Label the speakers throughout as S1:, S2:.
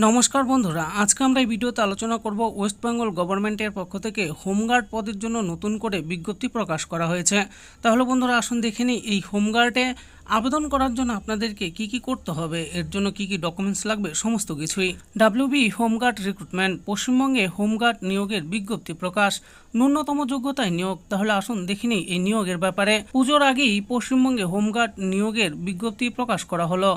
S1: নমস্কার বন্ধুরা, আজকে আমরা এই ভিডিওতে আলোচনা করব ওয়েস্ট বেঙ্গল গভর্নমেন্টের পক্ষ থেকে হোমগার্ড পদের জন্য নতুন করে বিজ্ঞপ্তি প্রকাশ করা হয়েছে। তাহলে বন্ধুরা আসুন দেখে নিই এই হোমগার্ডে আবেদন করার জন্য আপনাদেরকে কি কি করতে হবে, এর জন্য কি কি ডকুমেন্টস লাগবে, সমস্ত কিছুই। ডাব্লিউবি হোমগার্ড রিক্রুটমেন্ট, পশ্চিমবঙ্গে হোমগার্ড নিয়োগের বিজ্ঞপ্তি প্রকাশ, ন্যূনতম যোগ্যতায় নিয়োগ। তাহলে আসুন দেখে নিই এই নিয়োগের ব্যাপারে। পুজোর আগেই পশ্চিমবঙ্গে হোমগার্ড নিয়োগের বিজ্ঞপ্তি প্রকাশ করা হলো,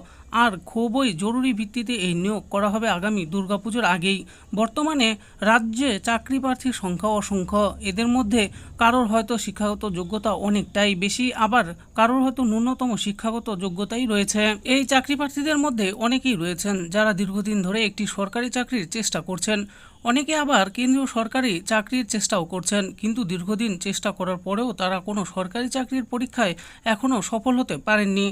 S1: আর খুবই জরুরি ভিত্তিতে এই নিয়োগ করা হবে আগামী দুর্গাপুজোর আগেই। বর্তমানে রাজ্যে চাকরি প্রার্থীর সংখ্যা অসংখ্য, এদের মধ্যে কারোর হয়তো শিক্ষাগত যোগ্যতা অনেকটাই বেশি, আবার কারোর হয়তো ন্যূনতম শিক্ষাগত যোগ্যতাই রয়েছে। এই চাকরি প্রার্থীদের মধ্যে অনেকেই রয়েছেন যারা দীর্ঘদিন ধরে একটি সরকারি চাকরির চেষ্টা করছেন, অনেকে আবার কেন্দ্রীয় সরকারি চাকরির চেষ্টাও করছেন, কিন্তু দীর্ঘদিন চেষ্টা করার পরেও তারা কোনো সরকারি চাকরির পরীক্ষায় এখনও সফল হতে পারেননি।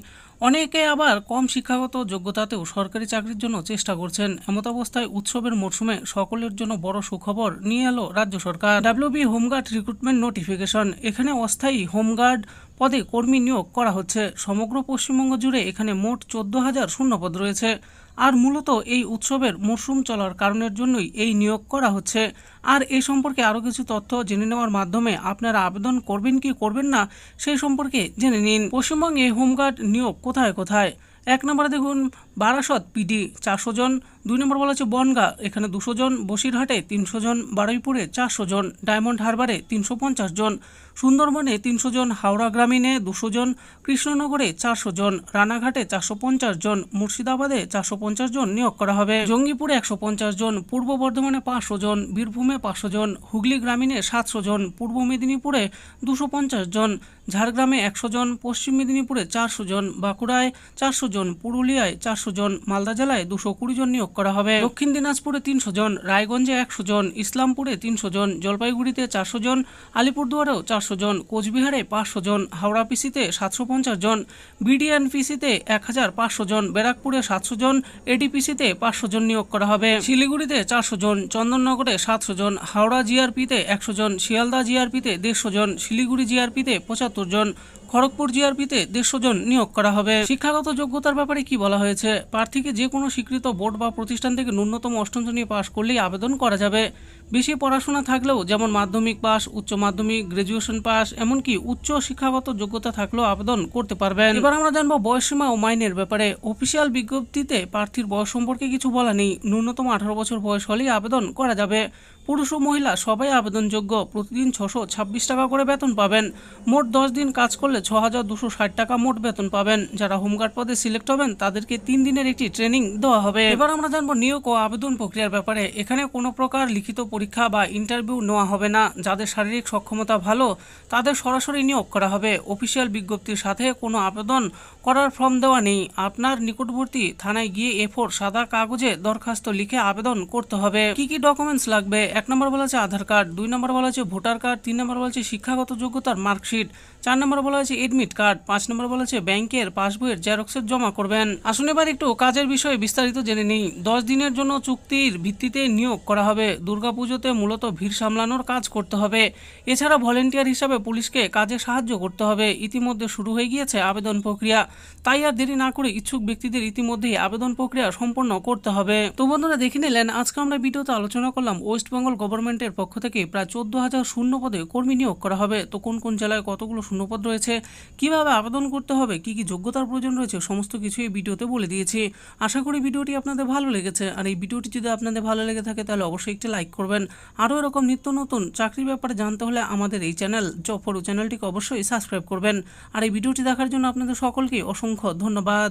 S1: অনেকে আবার কম শিক্ষাগত যোগ্যতাতেও সরকারি চাকরির জন্য চেষ্টা করছেন। এমত অবস্থায় উৎসবের মরশুমে সকলের জন্য বড় সুখবর নিয়ে এলো রাজ্য সরকার। ডাব্লিউবি হোমগার্ড রিক্রুটমেন্ট নোটিফিকেশন, এখানে অস্থায়ী হোমগার্ড পদে কর্মী নিয়োগ করা হচ্ছে। সমগ্র পশ্চিমবঙ্গ জুড়ে এখানে মোট 14,000 শূন্যপদ রয়েছে, আর মূলত এই উৎসবের মরশুম চলার কারণের জন্যই এই নিয়োগ করা হচ্ছে। আর এই সম্পর্কে আরও কিছু তথ্য জেনে নেওয়ার মাধ্যমে আপনারা আবেদন করবেন কি করবেন না সেই সম্পর্কে জেনে নিন। পশ্চিমবঙ্গে হোমগার্ড নিয়োগ কোথায় কোথায়? 1 নম্বরে দেখুন বারাসত পিডি 400 জন, 2 নম্বর বলা হচ্ছে বনগাঁ, এখানে 200 জন, বসিরহাটে 300 জন, বারুইপুরে 400 জন, ডায়মন্ড হারবারে 350 জন, সুন্দরবনে 300 জন, হাওড়া গ্রামীণে 200 জন, কৃষ্ণনগরে 400 জন, রানাঘাটে 450 জন, মুর্শিদাবাদে 450 জন নিয়োগ করা হবে, জঙ্গিপুরে 150 জন, পূর্ব বর্ধমানে 500 জন, বীরভূমে 500 জন, হুগলি গ্রামীণে 700 জন, পূর্ব মেদিনীপুরে 250 জন, ঝাড়গ্রামে 100 জন, পশ্চিম মেদিনীপুরে 400 জন, বাঁকুড়ায় 400 জন, পুরুলিয়ায় 400 জন, মালদা জেলায় 220 জন নিয়োগ করা হবে, দক্ষিণ দিনাজপুরে 300 জন, রায়গঞ্জে 100 জন, ইসলামপুরে 300 জন, জলপাইগুড়িতে 400 জন, আলিপুরদুয়ারেও 400 জন, কোচবিহারে 500 জন, হাওড়া পিসিতে 750 জন, বিডিএন পিসিতে 1500 জন, ব্যারাকপুরে 700 জন, এডিপিসিতে 500 জন নিয়োগ করা হবে, শিলিগুড়িতে 400 জন, চন্দননগরে 700 জন, হাওড়া জিআরপিতে 100 জন, শিয়ালদা জিআরপিতে 150 জন, শিলিগুড়ি জিআরপিতে 75 জন, খড়গপুর জিআরপিতে 150 জন নিয়োগ করা হবে। শিক্ষাগত যোগ্যতার ব্যাপারে কি বলা হয়েছে? প্রার্থীকে যে কোনো স্বীকৃত বোর্ড বা প্রতিষ্ঠান থেকে ন্যূনতম 8ম শ্রেণী পাস করলেই আবেদন করা যাবে। বেশি পড়াশোনা থাকলেও, যেমন মাধ্যমিক পাস, উচ্চ মাধ্যমিক, গ্রাজুয়েশন পাস, এমনকি উচ্চ শিক্ষাগত যোগ্যতা থাকলেও আবেদন করতে পারবেন। এবার আমরা জানবো বয়সসীমা ও মাইনের ব্যাপারে। অফিসিয়াল বিজ্ঞপ্তিতে প্রার্থীর বয়স সম্পর্কে কিছু বলা নেই, ন্যূনতম 18 বছর বয়স হলেই আবেদন করা যাবে। পুরুষ ও মহিলা সবাই আবেদনযোগ্য। প্রতিদিন 626 টাকা করে বেতন পাবেন। মোট 10 দিন কাজ করলে 6,260 টাকা মোট বেতন পাবেন। যারা হোমগার্ড পদে সিলেক্ট হবেন তাদেরকে 3 দিনের একটি ট্রেনিং দেওয়া হবে। এবার আমরা জানবো নিয়োগ ও আবেদন প্রক্রিয়ার ব্যাপারে। এখানে কোনো প্রকার লিখিত পরীক্ষা বা ইন্টারভিউ নেওয়া হবে না। যাদের শারীরিক সক্ষমতা ভালো তাদের সরাসরি নিয়োগ করা হবে। অফিসিয়াল বিজ্ঞপ্তির সাথে কোনো আবেদন করার ফর্ম দেওয়া নেই। আপনার নিকটবর্তী থানায় গিয়ে A4 সাদা কাগজে দরখাস্ত লিখে আবেদন করতে হবে। কি কি ডকুমেন্টস লাগবে? 1 নম্বর বলা আছে আধার কার্ড, 2 নম্বর বলা আছে ভোটার কার্ড, 3 নম্বর বলা আছে শিক্ষাগত যোগ্যতার মার্কশিট, 4 নম্বর বলা আছে এডমিট কার্ড, 5 নম্বর বলা আছে ব্যাংকের পাসবইয়ের জেরক্সের জমা করবেন। আসুন এবার একটু কাজের বিষয়ে বিস্তারিত জেনে নিই। 10 দিনের জন্য চুক্তির ভিত্তিতে নিয়োগ করা হবে। দুর্গাপুজোতে মূলত ভিড় সামলানোর কাজ করতে হবে। এছাড়া ভলেন্টিয়ার হিসাবে পুলিশকে কাজে সাহায্য করতে হবে। ইতিমধ্যে শুরু হয়ে গিয়েছে আবেদন প্রক্রিয়া, তাই আর দেরি না করে ইচ্ছুক ব্যক্তিদের ইতিমধ্যেই আবেদন প্রক্রিয়া সম্পন্ন করতে হবে। তো বন্ধুরা দেখে নিলেন, আজকে আমরা ভিডিওতে আলোচনা করলাম ওয়েস্ট বেঙ্গল গভর্নমেন্টের পক্ষ থেকে প্রায় 14,000 শূন্যপদে কর্মী নিয়োগ করা হবে। তো কোন কোন জেলায় কতগুলো শূন্যপদ রয়েছে, কিভাবে আবেদন করতে হবে, কি কি যোগ্যতার প্রয়োজন রয়েছে, সমস্ত কিছু এই ভিডিওতে বলে দিয়েছি। আশা করি ভিডিওটি আপনাদের ভালো লেগেছে। আর এই ভিডিওটি যদি আপনাদের ভালো লেগে থাকে তাহলে অবশ্যই একটি লাইক করবেন। আরও এরকম নিত্য নতুন চাকরির ব্যাপারে জানতে হলে আমাদের এই চ্যানেল জব ফর ইউ চ্যানেলটিকে অবশ্যই সাবস্ক্রাইব করবেন। আর এই ভিডিওটি দেখার জন্য আপনাদের সকলকে অসংখ্য ধন্যবাদ।